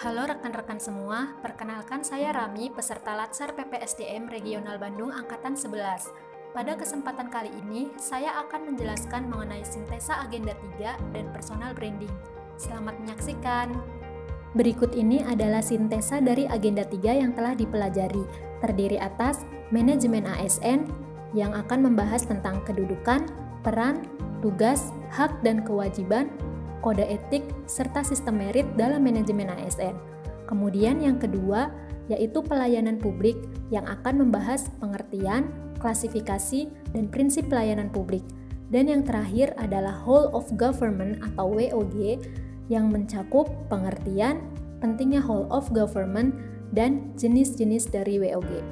Halo rekan-rekan semua, perkenalkan saya Rami, peserta Latsar PPSDM Regional Bandung Angkatan 11. Pada kesempatan kali ini, saya akan menjelaskan mengenai sintesa agenda 3 dan personal branding. Selamat menyaksikan. Berikut ini adalah sintesa dari agenda 3 yang telah dipelajari, terdiri atas manajemen ASN yang akan membahas tentang kedudukan, peran, tugas, hak dan kewajiban, kode etik, serta sistem merit dalam manajemen ASN. Kemudian yang kedua, yaitu pelayanan publik yang akan membahas pengertian, klasifikasi, dan prinsip pelayanan publik. Dan yang terakhir adalah Whole of Government atau WOG yang mencakup pengertian, pentingnya Whole of Government, dan jenis-jenis dari WOG.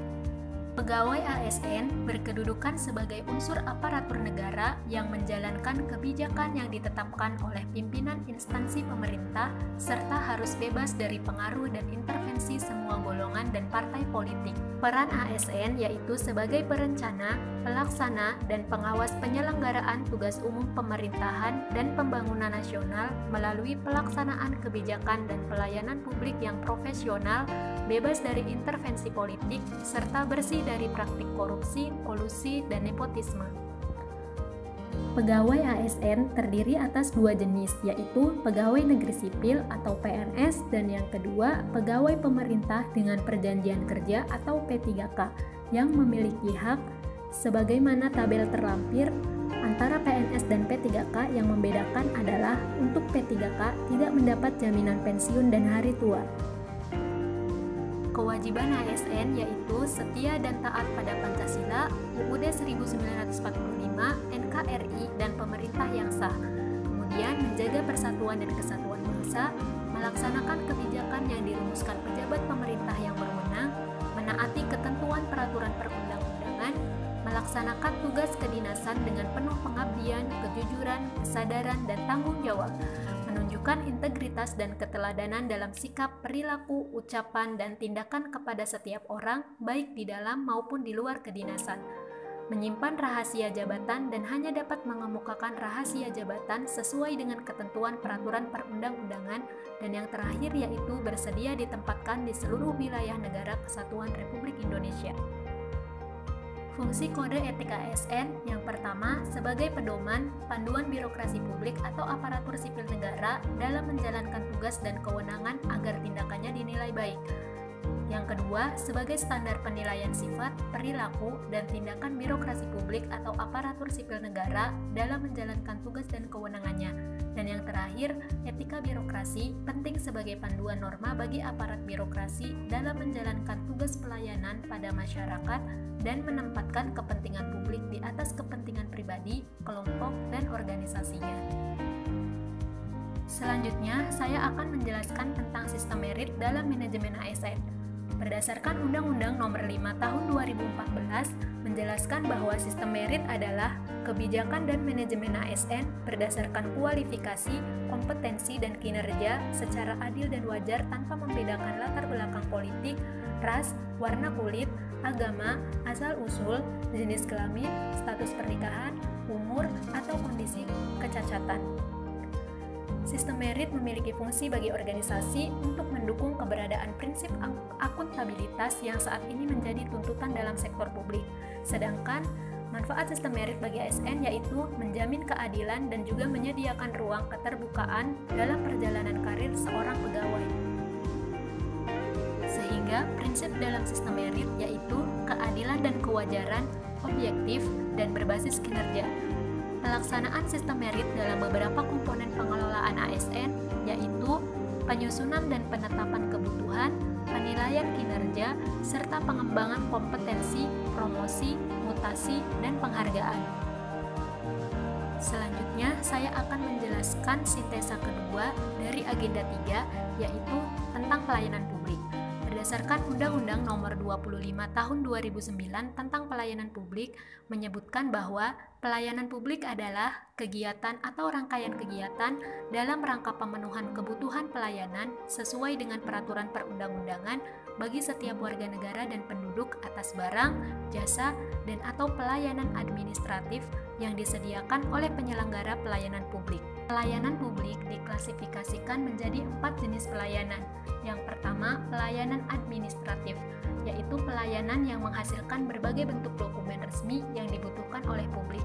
Pegawai ASN berkedudukan sebagai unsur aparatur negara yang menjalankan kebijakan yang ditetapkan oleh pimpinan instansi pemerintah serta harus bebas dari pengaruh dan intervensi semua golongan dan partai politik. Peran ASN yaitu sebagai perencana, pelaksana, dan pengawas penyelenggaraan tugas umum pemerintahan dan pembangunan nasional melalui pelaksanaan kebijakan dan pelayanan publik yang profesional, bebas dari intervensi politik, serta bersih dari praktik korupsi, kolusi, dan nepotisme. Pegawai ASN terdiri atas dua jenis, yaitu pegawai negeri sipil atau PNS dan yang kedua pegawai pemerintah dengan perjanjian kerja atau P3K yang memiliki hak sebagaimana tabel terlampir. Antara PNS dan P3K yang membedakan adalah untuk P3K tidak mendapat jaminan pensiun dan hari tua. Kewajiban ASN yaitu setia dan taat pada Pancasila, UUD 1945, NKRI, dan pemerintah yang sah. Kemudian menjaga persatuan dan kesatuan bangsa, melaksanakan kebijakan yang dirumuskan pejabat pemerintah yang berwenang, menaati ketentuan peraturan perundang-undangan, melaksanakan tugas kedinasan dengan penuh pengabdian, kejujuran, kesadaran, dan tanggung jawab, menunjukkan integritas dan keteladanan dalam sikap, perilaku, ucapan, dan tindakan kepada setiap orang, baik di dalam maupun di luar kedinasan, menyimpan rahasia jabatan dan hanya dapat mengemukakan rahasia jabatan sesuai dengan ketentuan peraturan perundang-undangan, dan yang terakhir yaitu bersedia ditempatkan di seluruh wilayah negara kesatuan Republik Indonesia. Fungsi kode etik ASN yang pertama sebagai pedoman, panduan birokrasi publik atau aparatur sipil negara dalam menjalankan tugas dan kewenangan agar tindakannya dinilai baik. Yang kedua, sebagai standar penilaian sifat, perilaku, dan tindakan birokrasi publik atau aparatur sipil negara dalam menjalankan tugas dan kewenangannya. Dan yang terakhir, etika birokrasi penting sebagai panduan norma bagi aparat birokrasi dalam menjalankan tugas pelayanan pada masyarakat dan menempatkan kepentingan publik di atas kepentingan pribadi, kelompok, dan organisasinya. Selanjutnya, saya akan menjelaskan tentang sistem merit dalam manajemen ASN. Berdasarkan Undang-Undang Nomor 5 Tahun 2014 menjelaskan bahwa sistem merit adalah kebijakan dan manajemen ASN berdasarkan kualifikasi, kompetensi, dan kinerja secara adil dan wajar tanpa membedakan latar belakang politik, ras, warna kulit, agama, asal-usul, jenis kelamin, status pernikahan, umur, atau kondisi kecacatan. Sistem merit memiliki fungsi bagi organisasi untuk mendukung keberadaan prinsip akuntabilitas yang saat ini menjadi tuntutan dalam sektor publik. Sedangkan manfaat sistem merit bagi ASN yaitu menjamin keadilan dan juga menyediakan ruang keterbukaan dalam perjalanan karir seorang pegawai. Sehingga prinsip dalam sistem merit yaitu keadilan dan kewajaran, objektif, dan berbasis kinerja. Pelaksanaan sistem merit dalam beberapa komponen pengelolaan ASN yaitu penyusunan dan penetapan kebutuhan, penilaian kinerja, serta pengembangan kompetensi, promosi, mutasi, dan penghargaan. Selanjutnya, saya akan menjelaskan sintesa kedua dari agenda 3 yaitu tentang pelayanan publik. Berdasarkan Undang-Undang Nomor 25 Tahun 2009 tentang Pelayanan Publik menyebutkan bahwa pelayanan publik adalah kegiatan atau rangkaian kegiatan dalam rangka pemenuhan kebutuhan pelayanan sesuai dengan peraturan perundang-undangan bagi setiap warga negara dan penduduk atas barang, jasa, dan atau pelayanan administratif yang disediakan oleh penyelenggara pelayanan publik. Pelayanan publik diklasifikasikan menjadi 4 jenis pelayanan. Yang pelayanan administratif, yaitu pelayanan yang menghasilkan berbagai bentuk dokumen resmi yang dibutuhkan oleh publik.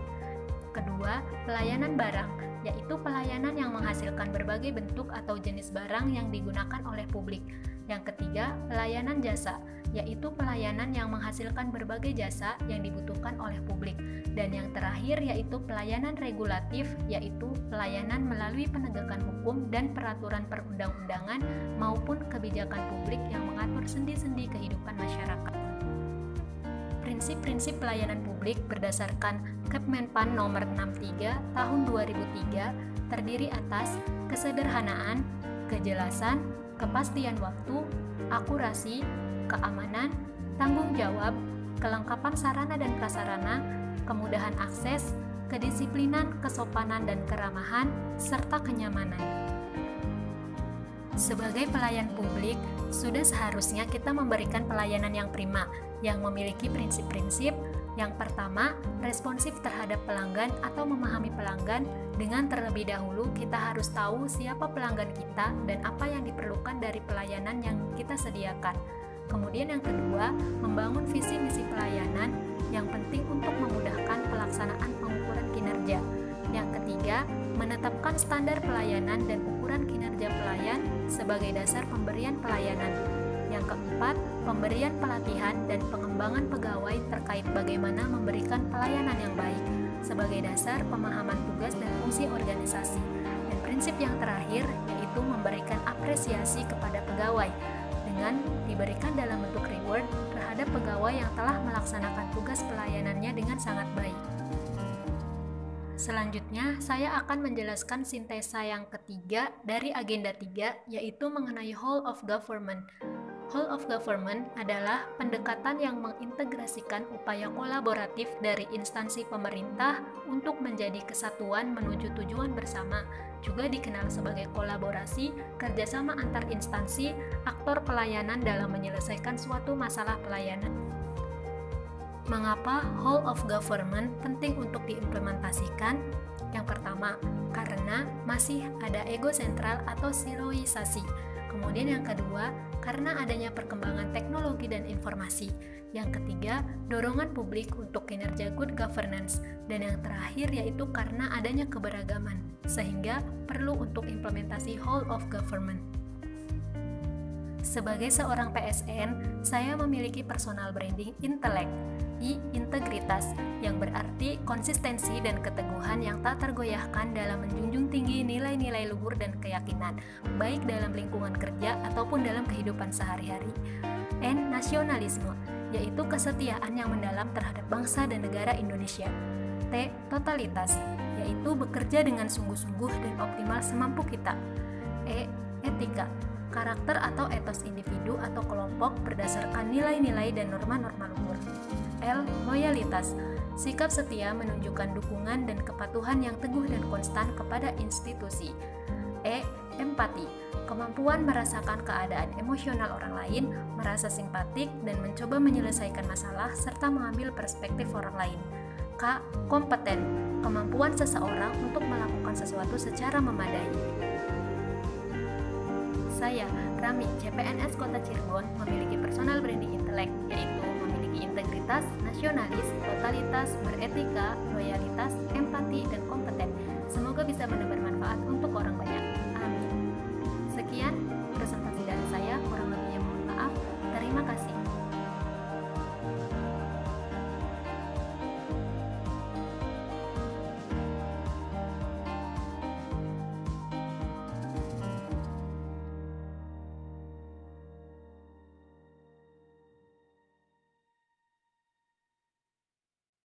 Kedua, pelayanan barang, yaitu pelayanan yang menghasilkan berbagai bentuk atau jenis barang yang digunakan oleh publik. Yang ketiga, pelayanan jasa, yaitu pelayanan yang menghasilkan berbagai jasa yang dibutuhkan oleh publik. Dan yang terakhir yaitu pelayanan regulatif, yaitu pelayanan melalui penegakan hukum dan peraturan perundang-undangan maupun kebijakan publik yang mengatur sendi-sendi kehidupan masyarakat. Prinsip-prinsip pelayanan publik berdasarkan Kepmenpan Nomor 63 Tahun 2003 terdiri atas kesederhanaan, kejelasan, kepastian waktu, akurasi, keamanan, tanggung jawab, kelengkapan sarana dan prasarana, kemudahan akses, kedisiplinan, kesopanan dan keramahan, serta kenyamanan. Sebagai pelayan publik, sudah seharusnya kita memberikan pelayanan yang prima, yang memiliki prinsip-prinsip. Yang pertama, responsif terhadap pelanggan atau memahami pelanggan. Dengan terlebih dahulu kita harus tahu siapa pelanggan kita dan apa yang diperlukan dari pelayanan yang kita sediakan. Kemudian yang kedua, membangun visi misi pelayanan yang penting untuk memudahkan pelaksanaan pengukuran kinerja. Yang ketiga, menetapkan standar pelayanan dan ukuran kinerja pelayan sebagai dasar pemberian pelayanan. Yang keempat, pemberian pelatihan dan pengembangan pegawai terkait bagaimana memberikan pelayanan yang baik sebagai dasar pemahaman tugas dan fungsi organisasi. Dan prinsip yang terakhir yaitu memberikan apresiasi kepada pegawai dengan diberikan dalam bentuk reward terhadap pegawai yang telah melaksanakan tugas pelayanannya dengan sangat baik. Selanjutnya, saya akan menjelaskan sintesa yang ketiga dari agenda 3, yaitu mengenai whole of government. Whole of government adalah pendekatan yang mengintegrasikan upaya kolaboratif dari instansi pemerintah untuk menjadi kesatuan menuju tujuan bersama, juga dikenal sebagai kolaborasi, kerjasama antar instansi, aktor pelayanan dalam menyelesaikan suatu masalah pelayanan. Mengapa whole of government penting untuk diimplementasikan? Yang pertama, karena masih ada ego sentral atau siloisasi. Kemudian yang kedua, karena adanya perkembangan teknologi dan informasi. Yang ketiga, dorongan publik untuk kinerja good governance. Dan yang terakhir yaitu karena adanya keberagaman, sehingga perlu untuk implementasi whole of government. Sebagai seorang PSN, saya memiliki personal branding intelek, integritas, yang berarti konsistensi dan keteguhan yang tak tergoyahkan dalam menjunjung tinggi nilai-nilai luhur dan keyakinan, baik dalam lingkungan kerja ataupun dalam kehidupan sehari-hari. Nasionalisme, yaitu kesetiaan yang mendalam terhadap bangsa dan negara Indonesia. Totalitas, yaitu bekerja dengan sungguh-sungguh dan optimal semampu kita. Etika, karakter atau etos individu atau kelompok berdasarkan nilai-nilai dan norma-norma luhur. Loyalitas, sikap setia menunjukkan dukungan dan kepatuhan yang teguh dan konstan kepada institusi. Empati, kemampuan merasakan keadaan emosional orang lain, merasa simpatik dan mencoba menyelesaikan masalah serta mengambil perspektif orang lain. Kompeten, kemampuan seseorang untuk melakukan sesuatu secara memadai. Saya, Rami, CPNS Kota Cirebon, memiliki personal branding intelek, yaitu memiliki integritas, nasionalis, totalitas, beretika, loyalitas, empati, dan kompeten. Semoga bisa menebar manfaat untuk orang banyak. Amin. Sekian.